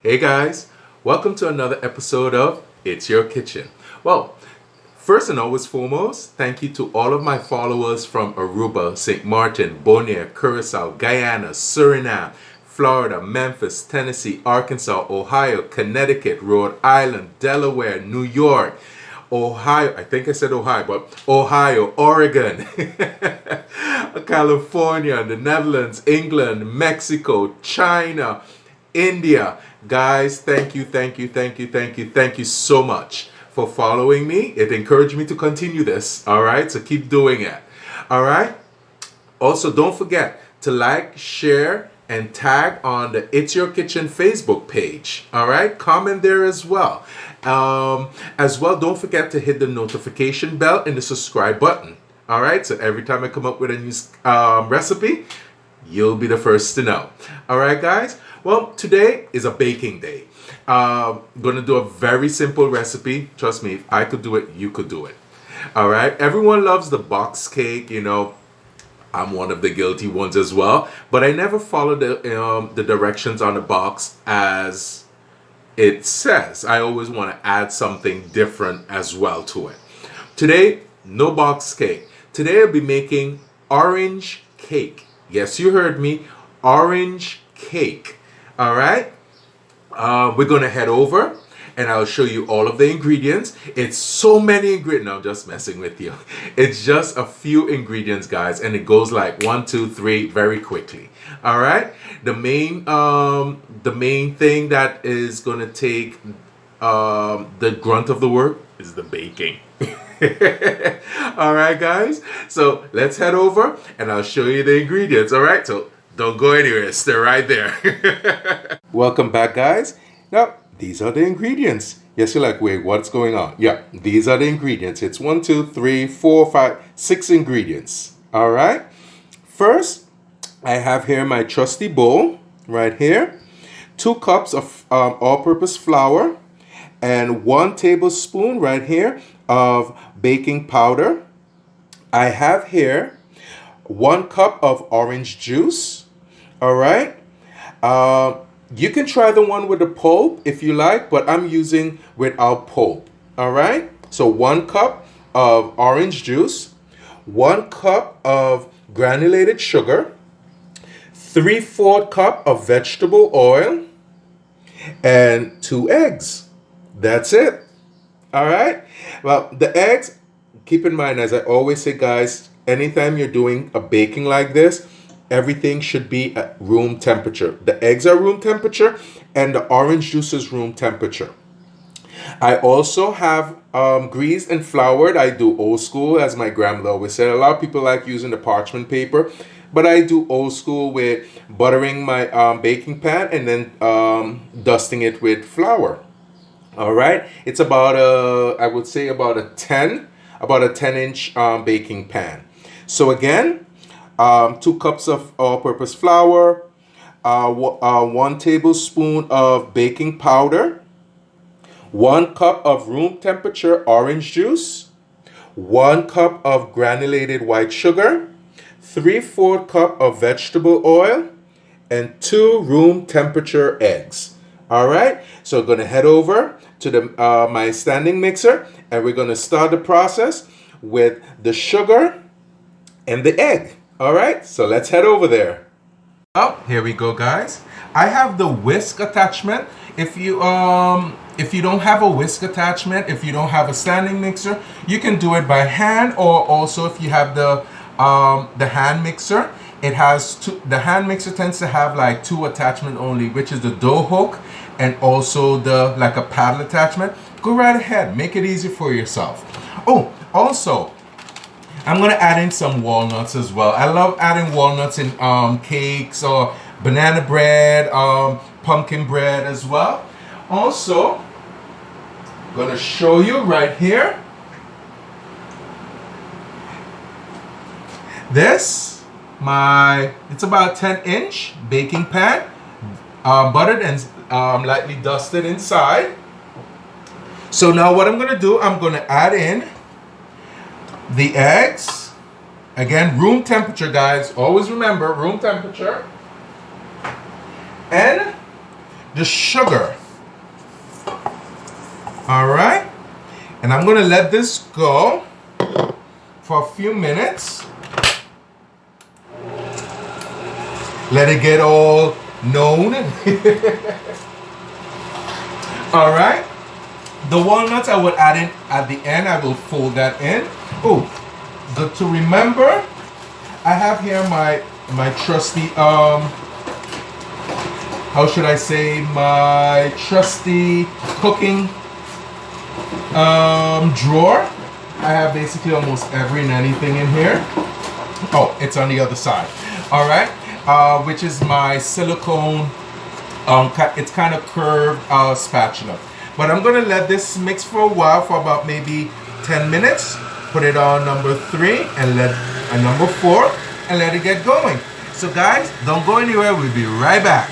Hey guys, welcome to another episode of It's Your Kitchen. Well, first and always foremost, thank you to all of my followers from Aruba, St. Martin, Bonaire, Curacao, Guyana, Suriname, Florida, Memphis, Tennessee, Arkansas, Ohio, Connecticut, Rhode Island, Delaware, New York, Ohio, I think I said Ohio, but Ohio, Oregon, California, the Netherlands, England, Mexico, China, India. Guys, thank you so much for following me. It encouraged me to continue this. All right, so keep doing it. All right. Also, don't forget to like, share, and tag on the It's Your Kitchen Facebook page. All right, comment there as well. Don't forget to hit the notification bell and the subscribe button. All right, so every time I come up with a new recipe, you'll be the first to know. All right, guys. Well, today is a baking day. I'm gonna do a very simple recipe. Trust me, if I could do it, you could do it. All right. Everyone loves the box cake. I'm one of the guilty ones as well. But I never follow the directions on the box as it says. I always want to add something different as well to it. Today, no box cake. Today I'll be making orange cake. Yes, you heard me. Orange cake. All right. We're going to head over and I'll show you all of the ingredients. It's so many ingredients. No, I'm just messing with you. It's just a few ingredients, guys. And it goes like 1, 2, 3 very quickly. All right. The main thing that is going to take the grunt of the work is the baking. All right, guys. So let's head over and I'll show you the ingredients. All right. So don't go anywhere. Stay right there. Welcome back, guys. Now, these are the ingredients. Yes, you're like, wait, what's going on? Yeah, these are the ingredients. It's 1, 2, 3, 4, 5, 6 ingredients. All right. First, I have here my trusty bowl right here. 2 cups of all-purpose flour and 1 tablespoon right here of baking powder. I have here 1 cup of orange juice. All right. You can try the one with the pulp if you like, but I'm using without pulp. All right. So 1 cup of orange juice, 1 cup of granulated sugar, 3/4 cup of vegetable oil, and 2 eggs. That's it. All right. Well, the eggs, keep in mind, as I always say, guys, anytime you're doing a baking like this, everything should be at room temperature. The eggs are room temperature and the orange juice is room temperature. I also have greased and floured. I do old school, as my grandmother always said. A lot of people like using the parchment paper, but I do old school with buttering my baking pan and then dusting it with flour. All right. It's about I would say about a 10-inch baking pan. So again, 2 cups of all-purpose flour, 1 tablespoon of baking powder, 1 cup of room temperature orange juice, 1 cup of granulated white sugar, 3/4 cup of vegetable oil, and 2 room temperature eggs. All right, so we're going to head over to my standing mixer and we're going to start the process with the sugar and the egg. All right, so let's head over there. Oh, here we go, guys. I have the whisk attachment. If you don't have a whisk attachment, if you don't have a standing mixer, you can do it by hand, or also if you have the hand mixer, it has two. The hand mixer tends to have like 2 attachment only, which is the dough hook and also the like a paddle attachment. Go right ahead, make it easy for yourself. Oh, also, I'm going to add in some walnuts as well. I love adding walnuts in cakes or banana bread, pumpkin bread as well. Also, I'm going to show you right here. It's about 10-inch baking pan, buttered and lightly dusted inside. So now what I'm going to do, I'm going to add in the eggs. Again, room temperature, guys. Always remember, room temperature. And the sugar. All right, and I'm gonna let this go for a few minutes. Let it get all known. All right, the walnuts I will add in at the end. I will fold that in. Oh, good to remember. I have here my trusty how should I say, my trusty cooking drawer. I have basically almost every and anything in here. Oh, it's on the other side. All right, which is my silicone. It's kind of curved spatula. But I'm gonna let this mix for a while, for about maybe 10 minutes. Put it on number 3 and number 4 and let it get going. So guys, don't go anywhere. We'll be right back.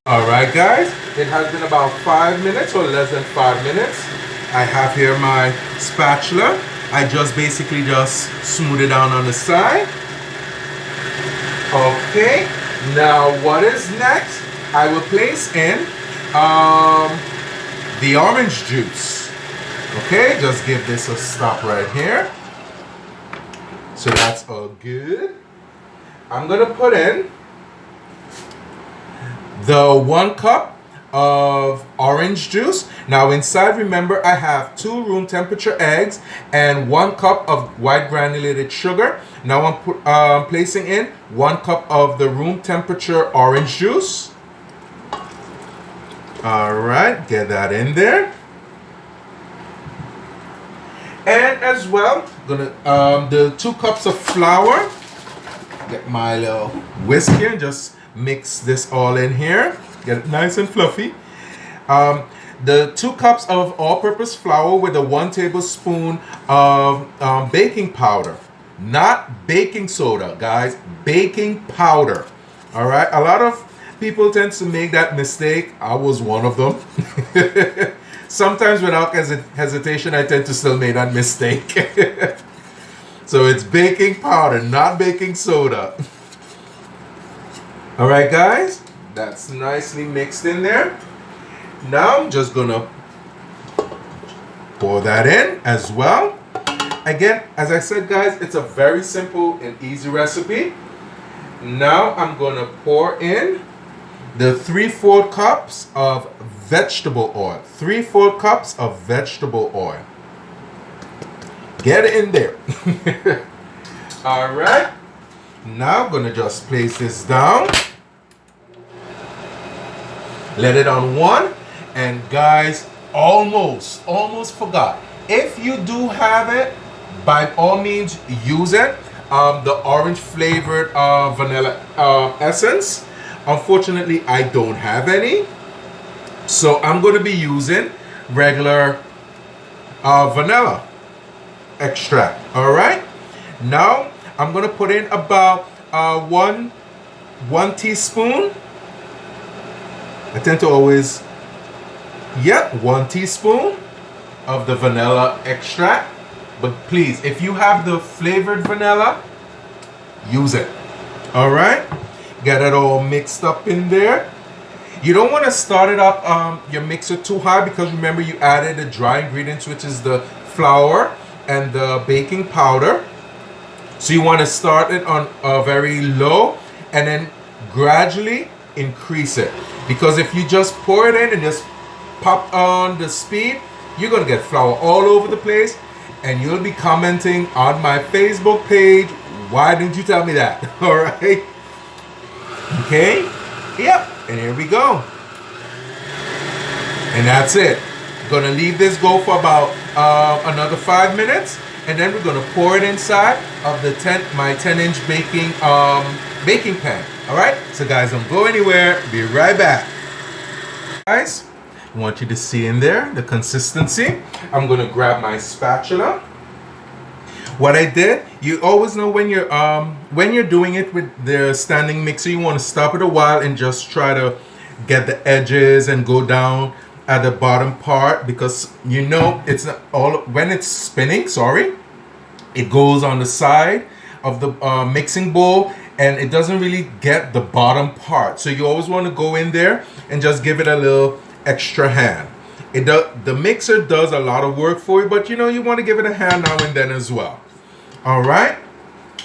All right, guys. It has been about 5 minutes or less than 5 minutes. I have here my spatula. I just basically smooth it down on the side. Okay. Now what is next? I will place in the orange juice. Okay, just give this a stop right here. So that's all good. I'm gonna put in the 1 cup of orange juice. Now inside, remember, I have 2 room temperature eggs and 1 cup of white granulated sugar. Now I'm placing in 1 cup of the room temperature orange juice. All right, get that in there. And as well, gonna the 2 cups of flour. Get my little whisk here and just mix this all in here. Get it nice and fluffy. The 2 cups of all-purpose flour with a 1 tablespoon of baking powder. Not baking soda, guys. Baking powder. All right. A lot of people tend to make that mistake. I was one of them. Sometimes without hesitation, I tend to still make that mistake. So it's baking powder, not baking soda. All right, guys, that's nicely mixed in there. Now I'm just gonna pour that in as well. Again, as I said, guys, it's a very simple and easy recipe. Now I'm gonna pour in the 3/4 cups of vegetable oil. 3/4 cups of vegetable oil. Get it in there. All right. Now I'm gonna just place this down. Let it on 1. And guys, almost forgot. If you do have it, by all means use it. The orange flavored vanilla essence. Unfortunately, I don't have any. So I'm going to be using regular vanilla extract. All right. Now I'm going to put in about one teaspoon. I tend to always, 1 teaspoon of the vanilla extract. But please, if you have the flavored vanilla, use it. All right. Get it all mixed up in there. You don't want to start it up your mixer too high, because remember you added the dry ingredients, which is the flour and the baking powder. So you want to start it on very low and then gradually increase it, because if you just pour it in and just pop on the speed, you're gonna get flour all over the place, and you'll be commenting on my Facebook page, why didn't you tell me that? All right. Okay. Yep. And here we go. And that's it. Gonna leave this go for about another 5 minutes, and then we're gonna pour it inside of the my 10-inch baking pan. All right. So guys, don't go anywhere. Be right back. Guys, I want you to see in there the consistency. I'm gonna grab my spatula. What I did, you always know when you're doing it with the standing mixer, you want to stop it a while and just try to get the edges and go down at the bottom part, because you know it's not all when it's spinning. Sorry, it goes on the side of the mixing bowl and it doesn't really get the bottom part. So you always want to go in there and just give it a little extra hand. The mixer does a lot of work for you, but you know, you want to give it a hand now and then as well. All right.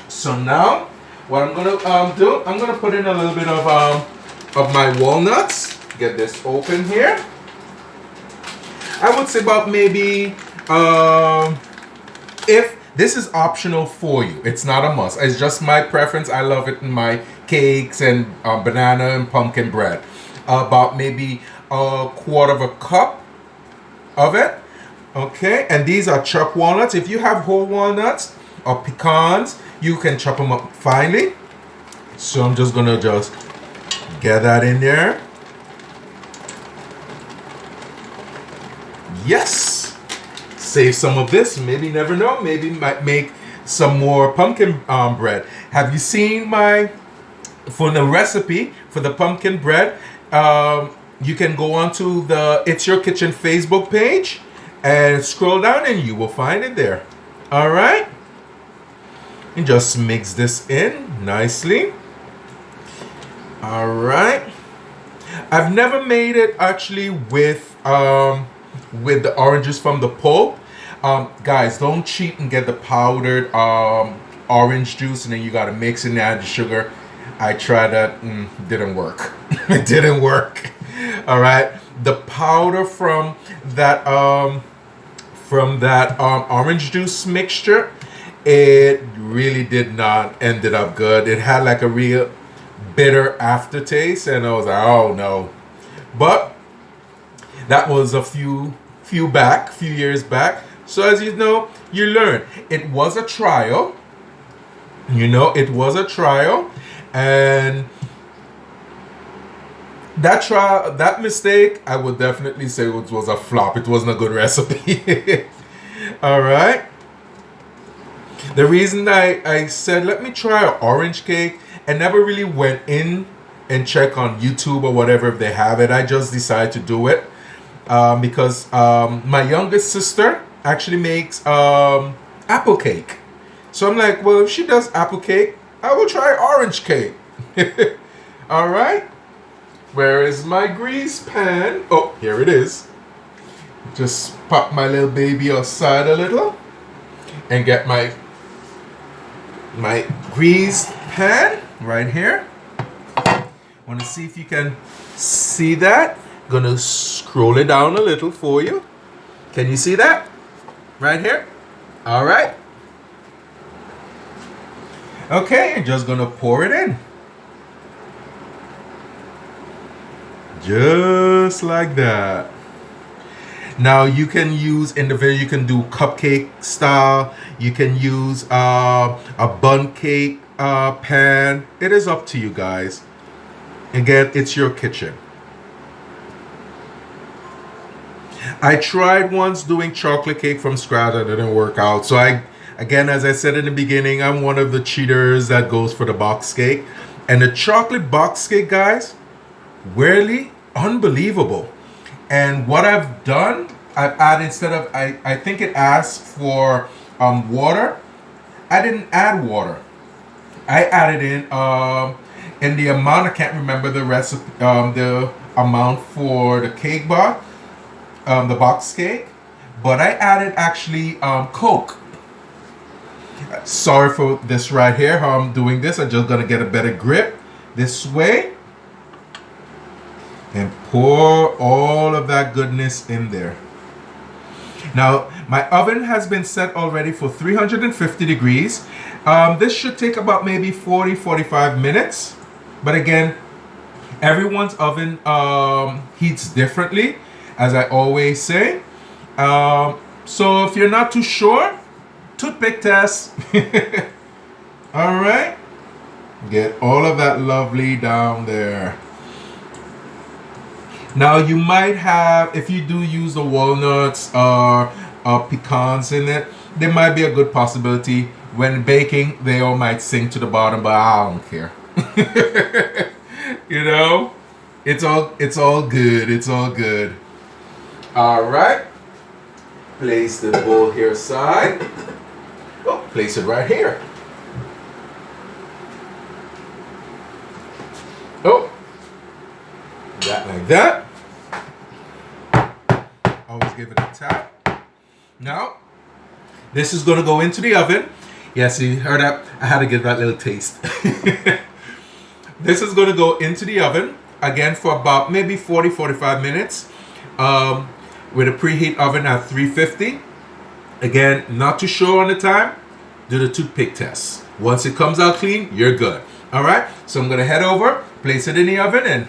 So now, what I'm gonna do, I'm gonna put in a little bit of my walnuts. Get this open here. I would say about maybe if this is optional for you, it's not a must. It's just my preference. I love it in my cakes and banana and pumpkin bread. About maybe a quarter of a cup of it. Okay, and these are chopped walnuts. If you have whole walnuts or pecans, you can chop them up finely. So I'm just gonna get that in there. Yes. Save some of this. Maybe, never know. Maybe might make some more pumpkin bread. Have you seen for the recipe for the pumpkin bread? You can go onto the It's Your Kitchen Facebook page and scroll down and you will find it there. All right. And just mix this in nicely. All right. I've never made it actually with the oranges from the pulp. Guys, don't cheat and get the powdered orange juice and then you gotta mix it and add the sugar. I tried that, didn't work. It didn't work. All right, the powder from that orange juice mixture, it really did not ended up good. It had like a real bitter aftertaste, and I was like, oh no. But that was a few years back. So as you know, you learn. It was a trial. You know, it was a trial, and that mistake, I would definitely say it was a flop. It wasn't a good recipe. All right. The reason I said let me try an orange cake and never really went in and check on YouTube or whatever if they have it. I just decided to do it because my youngest sister actually makes apple cake. So I'm like, well, if she does apple cake, I will try orange cake. All right. Where is my grease pan? Oh, here it is. Just pop my little baby aside a little and get my grease pan right here. Want to see if you can see that? Gonna scroll it down a little for you. Can you see that? Right here? All right. Okay, you're just gonna pour it in. Just like that. Now you can use individual, you can do cupcake style, you can use a bun cake pan. It is up to you guys. Again, it's your kitchen. I tried once doing chocolate cake from scratch. It didn't work out. So again, as I said in the beginning, I'm one of the cheaters that goes for the box cake. And the chocolate box cake, guys, really unbelievable. And what I've done, I've added, instead of, I think it asked for water. I didn't add water. I added in the amount, I can't remember the recipe, the amount for the cake bar, the box cake, but I added actually Coke. Sorry for this right here, how I'm doing this. I'm just gonna get a better grip this way and pour all of that goodness in there. Now, my oven has been set already for 350 degrees. This should take about maybe 40-45 minutes. But again, everyone's oven heats differently, as I always say. So if you're not too sure, toothpick test. All right. Get all of that lovely down there. Now you might have, if you do use the walnuts or pecans in it, there might be a good possibility when baking they all might sink to the bottom, but I don't care. You know, it's all good. It's all good. All right. Place the bowl here aside. Oh, place it right here. Oh, that like like that. Always give it a tap. Now, this is going to go into the oven. Yes, you heard that? I had to give that little taste. This is going to go into the oven, again, for about maybe 40-45 minutes. With a preheat oven at 350. Again, not too sure on the time. Do the toothpick test. Once it comes out clean, you're good. All right, so I'm going to head over, place it in the oven, and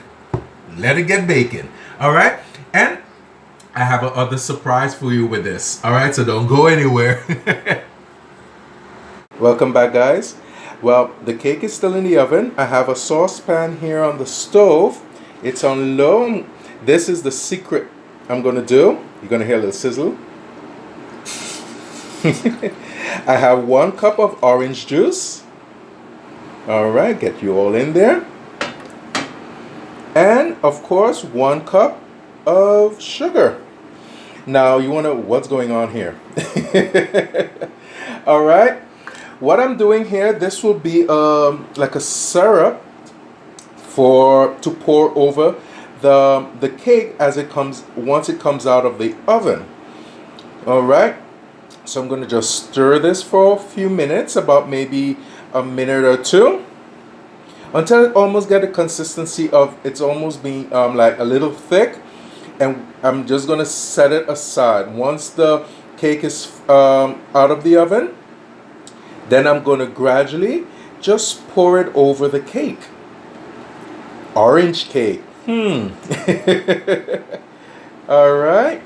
let it get baking. All right, and I have another surprise for you with this. All right, so don't go anywhere. Welcome back, guys. Well, the cake is still in the oven. I have a saucepan here on the stove. It's on low. This is the secret I'm going to do. You're going to hear a little sizzle. I have 1 cup of orange juice. All right, get you all in there. And of course, 1 cup of sugar. Now you want to, what's going on here? All right, what I'm doing here, this will be like a syrup to pour over the cake as it comes, once it comes out of the oven. All right, so I'm going to just stir this for a few minutes, about maybe a minute or two, until it almost get a consistency of, it's almost being like a little thick. And I'm just going to set it aside. Once the cake is out of the oven, then I'm going to gradually just pour it over the cake. Orange cake. All right.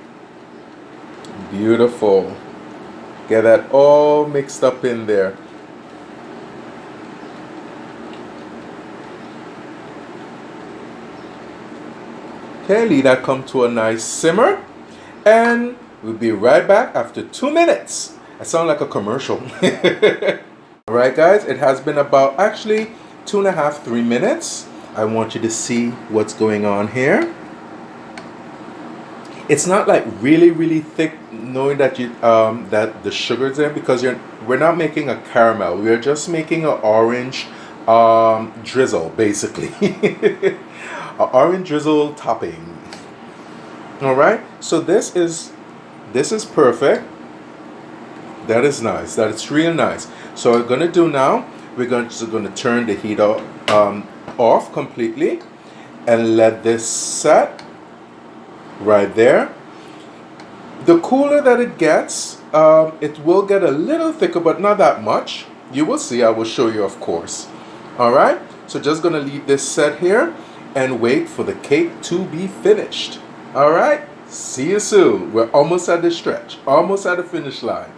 Beautiful. Get that all mixed up in there. Okay, let that come to a nice simmer. And we'll be right back after 2 minutes. I sound like a commercial. All right, guys, it has been about actually 2.5, 3 minutes. I want you to see what's going on here. It's not like really thick, knowing that you that the sugar's in, because we're not making a caramel. We're just making an orange drizzle, basically. An orange drizzle topping. All right. So this is perfect. That is nice. That is real nice. So what we're gonna do now, we're just gonna turn the heat off completely and let this set right there. The cooler that it gets, it will get a little thicker, but not that much. You will see. I will show you, of course. All right. So just gonna leave this set here and wait for the cake to be finished. All right. See you soon. We're almost at the stretch, almost at the finish line.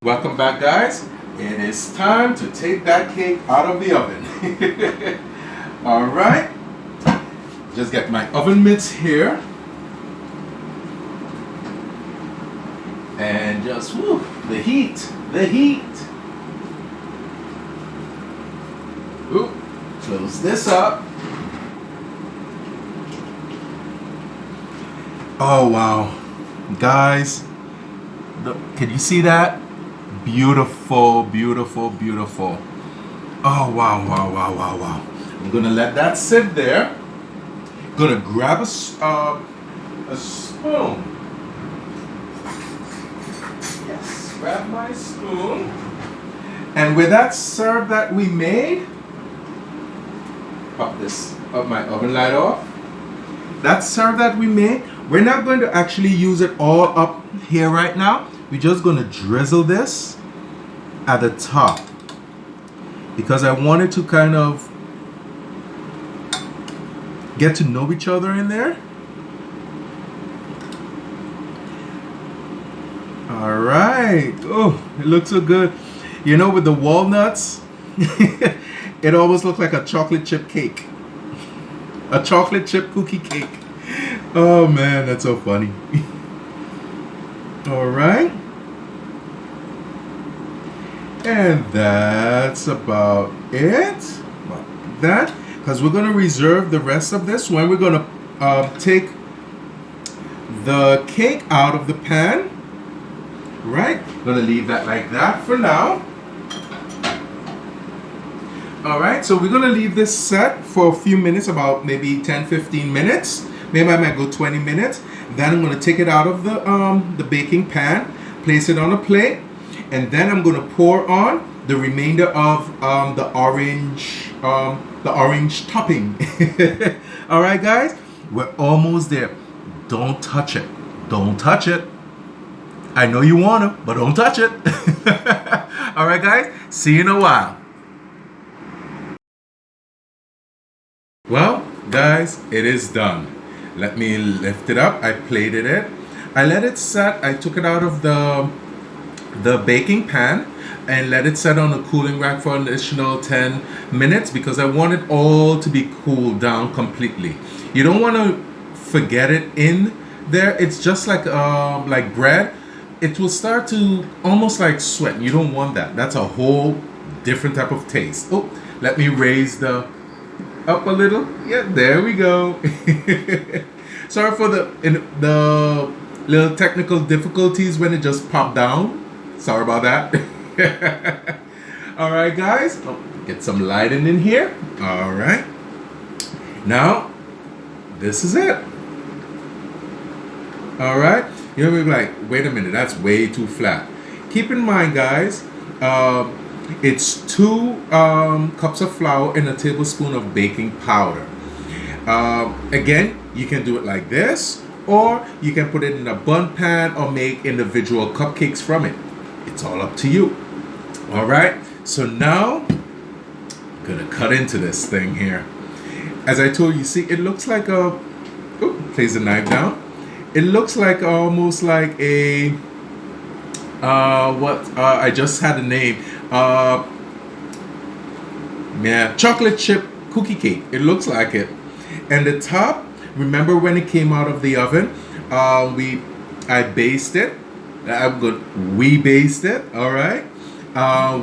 Welcome back, guys. It is time to take that cake out of the oven. All right. Just get my oven mitts here. And just, whoo, the heat. Ooh, close this up. Oh, wow. Guys, look, can you see that? Beautiful, beautiful, beautiful. Oh, wow. I'm gonna let that sit there. Gonna grab a spoon. Yes, grab my spoon. And with that syrup that we made, pop my oven light off. That syrup that we made, we're not going to actually use it all up here right now. We're just going to drizzle this at the top, because I wanted to kind of get to know each other in there. All right. Oh, it looks so good. You know, with the walnuts, it almost looks like a chocolate chip cake. A chocolate chip cookie cake. Oh man, that's so funny. All right. And that's about it. That, because we're going to reserve the rest of this when we're going to take the cake out of the pan. Right? Going to leave that like that for now. All right, so we're going to leave this set for a few minutes, about maybe 10-15 minutes. maybe I might go 20 minutes. Then I'm going to take it out of the baking pan, place it on a plate, and then I'm going to pour on the remainder of the orange topping. All right, guys, we're almost there. Don't touch it. Don't touch it. I know you want to, but don't touch it. All right, guys, see you in a while. Well, guys, it is done. Let me lift it up. I plated it. I let it set. I took it out of the baking pan and let it set on a cooling rack for an additional 10 minutes because I want it all to be cooled down completely. You don't want to forget it in there. It's just like bread. It will start to almost like sweat. You don't want that. That's a whole different type of taste. Oh, let me raise the up a little. Yeah, there we go. Sorry for the little technical difficulties when it just popped down. Sorry about that. All right, guys. Oh, get some lighting in here. All right. Now, this is it. All right. You're gonna be like, wait a minute, that's way too flat. Keep in mind, guys, it's 2 cups of flour and a tablespoon of baking powder. Again, you can do it like this, or you can put it in a bun pan or make individual cupcakes from it. It's all up to you. All right, so now I'm gonna cut into this thing here. As I told you, see, it looks like a, place the knife down. It looks like almost like a, I just had a name. Chocolate chip cookie cake. It looks like it. And the top, remember when it came out of the oven, I basted it. We basted it, all right,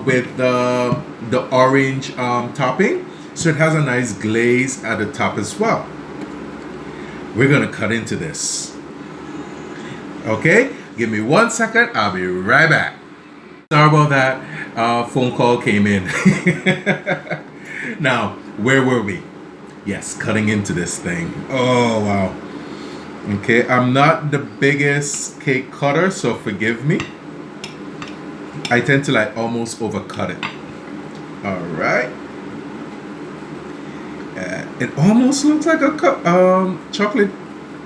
with the orange topping. So it has a nice glaze at the top as well. We're gonna cut into this. Okay, give me 1 second. I'll be right back. Sorry about that. Phone call came in. Now, where were we? Yes, cutting into this thing. Oh, wow. Okay, I'm not the biggest cake cutter, so forgive me. I tend to like almost overcut it. All right. It almost looks like a chocolate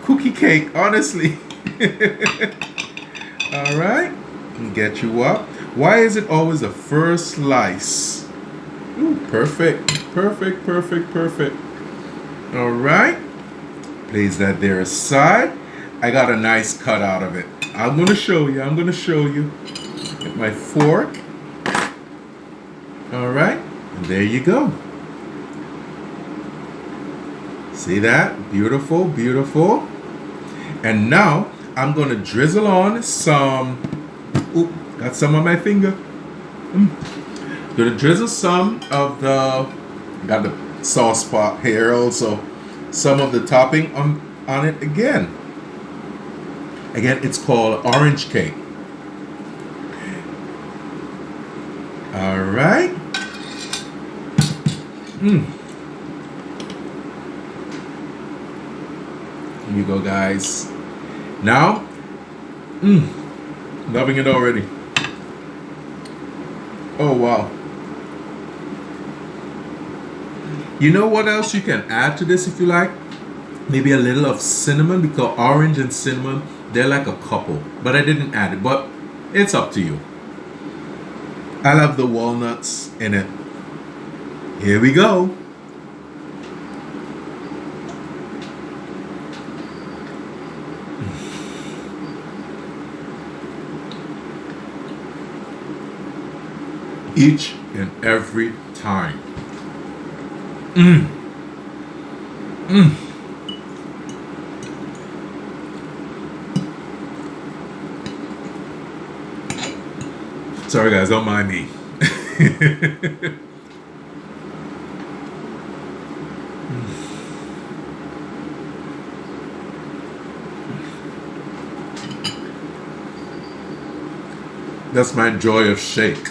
cookie cake, honestly. All right, get you up. Why is it always the first slice? Ooh, perfect, perfect, perfect, perfect. All right, place that there aside. I got a nice cut out of it. I'm gonna show you. Get my fork. All right, and there you go. See that? Beautiful, beautiful. And now I'm going to drizzle on some, got some on my finger. Going to drizzle some of got the sauce pot here also, some of the topping on it again. Again, it's called orange cake. All right. Here you go, guys. Now, loving it already. Oh, wow. You know what else you can add to this if you like? Maybe a little of cinnamon, because orange and cinnamon, they're like a couple. But I didn't add it, but it's up to you. I love the walnuts in it. Here we go. Each and every time. Sorry guys, don't mind me. That's my joy of shake.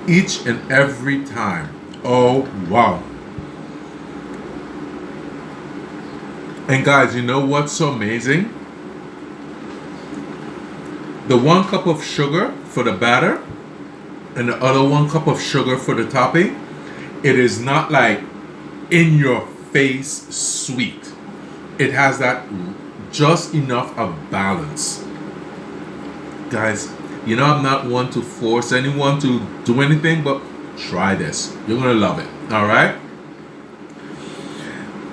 Each and every time. Oh, wow. And guys, you know what's so amazing? The 1 cup of sugar for the batter and the other 1 cup of sugar for the topping, it is not like in your face sweet. It has that just enough of balance. Guys, you know I'm not one to force anyone to do anything, but try this. You're gonna love it. All right?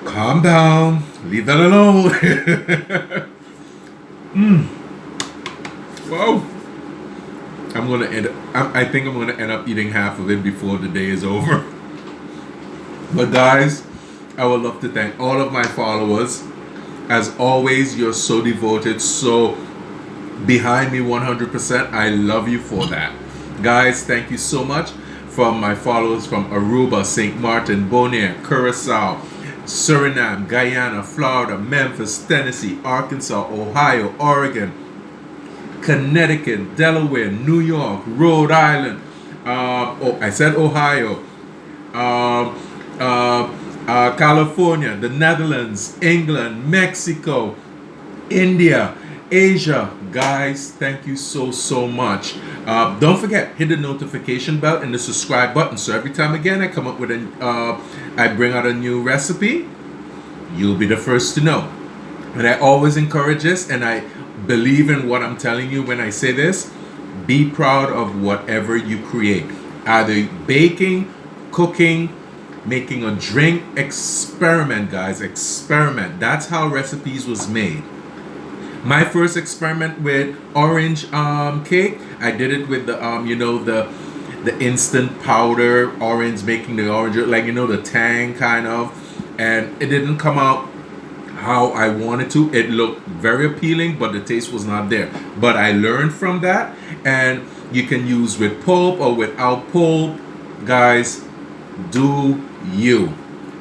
Calm down. Leave that alone. Whoa. I think I'm gonna end up eating half of it before the day is over. But guys, I would love to thank all of my followers. As always, you're so devoted, so behind me 100%. I love you for that. Guys, thank you so much. From my followers from Aruba, St. Martin, Bonaire, Curacao, Suriname, Guyana, Florida, Memphis, Tennessee, Arkansas, Ohio, Oregon, Connecticut, Delaware, New York, Rhode Island. I said Ohio. California, the Netherlands, England, Mexico, India, Asia. Guys, thank you so much. Don't forget, hit the notification bell and the subscribe button, so every time again I come up with I bring out a new recipe, you'll be the first to know. And I always encourage this, and I believe in what I'm telling you when I say this. Be proud of whatever you create, either baking, cooking, making a drink. Experiment, guys, experiment. That's how recipes was made. My first experiment with orange cake, I did it with the the instant powder orange, making the orange like the tang kind of, and it didn't come out how I wanted to. It looked very appealing, but the taste was not there. But I learned from that, and you can use with pulp or without pulp. Guys, do you.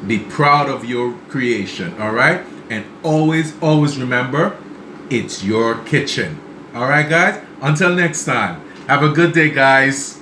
Be proud of your creation, all right? And always remember, it's your kitchen. All right, guys? Until next time, have a good day, guys.